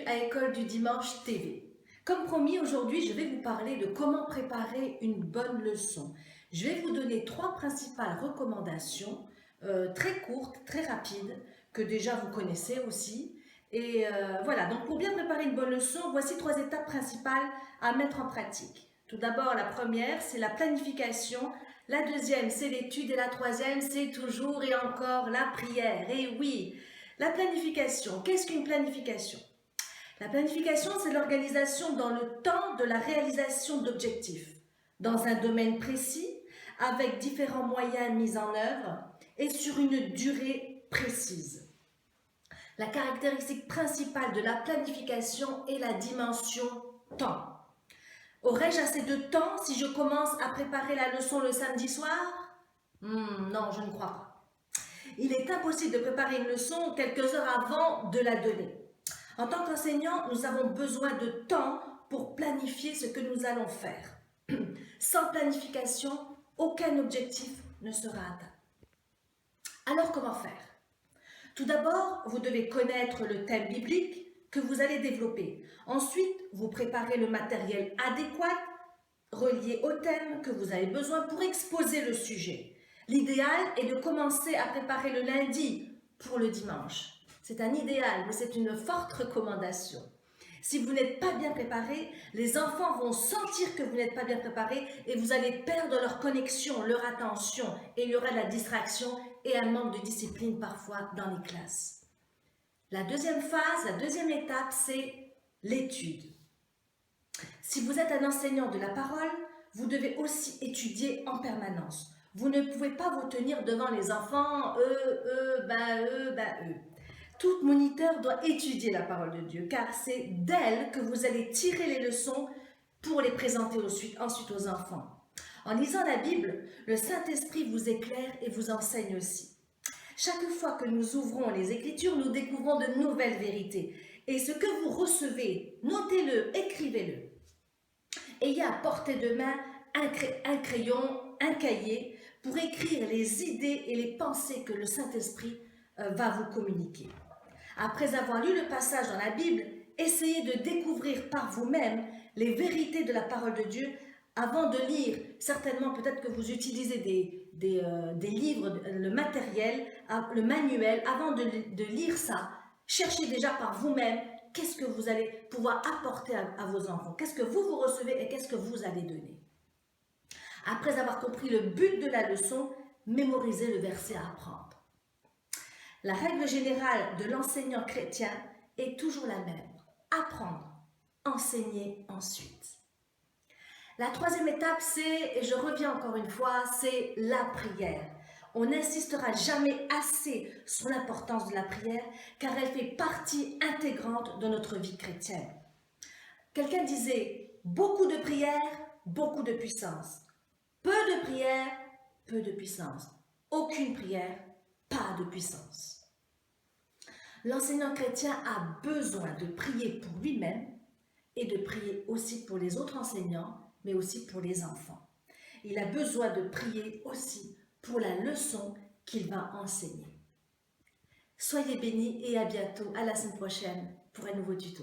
bienvenue à École du Dimanche TV. Comme promis, aujourd'hui, je vais vous parler de comment préparer une bonne leçon. Je vais vous donner 3 principales recommandations, très courtes, très rapides, que déjà vous connaissez aussi. Et voilà, donc pour bien préparer une bonne leçon, voici 3 étapes principales à mettre en pratique. Tout d'abord, la première, c'est la planification. La deuxième, c'est l'étude. Et la troisième, c'est toujours et encore la prière. Et oui, la planification. Qu'est-ce qu'une planification? La planification, c'est l'organisation dans le temps de la réalisation d'objectifs, dans un domaine précis, avec différents moyens mis en œuvre et sur une durée précise. La caractéristique principale de la planification est la dimension temps. Aurais-je assez de temps si je commence à préparer la leçon le samedi soir? Non, je ne crois pas. Il est impossible de préparer une leçon quelques heures avant de la donner. En tant qu'enseignant, nous avons besoin de temps pour planifier ce que nous allons faire. Sans planification, aucun objectif ne sera atteint. Alors comment faire? Tout d'abord, vous devez connaître le thème biblique que vous allez développer. Ensuite, vous préparez le matériel adéquat relié au thème que vous avez besoin pour exposer le sujet. L'idéal est de commencer à préparer le lundi pour le dimanche. C'est un idéal, mais c'est une forte recommandation. Si vous n'êtes pas bien préparé, les enfants vont sentir que vous n'êtes pas bien préparé et vous allez perdre leur connexion, leur attention, et il y aura de la distraction et un manque de discipline parfois dans les classes. La deuxième phase, la deuxième étape, c'est l'étude. Si vous êtes un enseignant de la parole, vous devez aussi étudier en permanence. Vous ne pouvez pas vous tenir devant les enfants, eux. Tout moniteur doit étudier la parole de Dieu, car c'est d'elle que vous allez tirer les leçons pour les présenter ensuite aux enfants. En lisant la Bible, le Saint-Esprit vous éclaire et vous enseigne aussi. Chaque fois que nous ouvrons les Écritures, nous découvrons de nouvelles vérités. Et ce que vous recevez, notez-le, écrivez-le. Ayez à portée de main un crayon, un cahier, pour écrire les idées et les pensées que le Saint-Esprit va vous communiquer. Après avoir lu le passage dans la Bible, essayez de découvrir par vous-même les vérités de la parole de Dieu avant de lire. Certainement, peut-être que vous utilisez des livres, le matériel, le manuel. Avant de lire ça, cherchez déjà par vous-même qu'est-ce que vous allez pouvoir apporter à vos enfants. Qu'est-ce que vous recevez et qu'est-ce que vous allez donner. Après avoir compris le but de la leçon, mémorisez le verset à apprendre. La règle générale de l'enseignant chrétien est toujours la même. Apprendre, enseigner ensuite. La troisième étape, c'est, et je reviens encore une fois, c'est la prière. On n'insistera jamais assez sur l'importance de la prière, car elle fait partie intégrante de notre vie chrétienne. Quelqu'un disait, beaucoup de prière, beaucoup de puissance. Peu de prière, peu de puissance. Aucune prière, pas de puissance. L'enseignant chrétien a besoin de prier pour lui-même et de prier aussi pour les autres enseignants, mais aussi pour les enfants. Il a besoin de prier aussi pour la leçon qu'il va enseigner. Soyez bénis et à bientôt, à la semaine prochaine pour un nouveau tuto.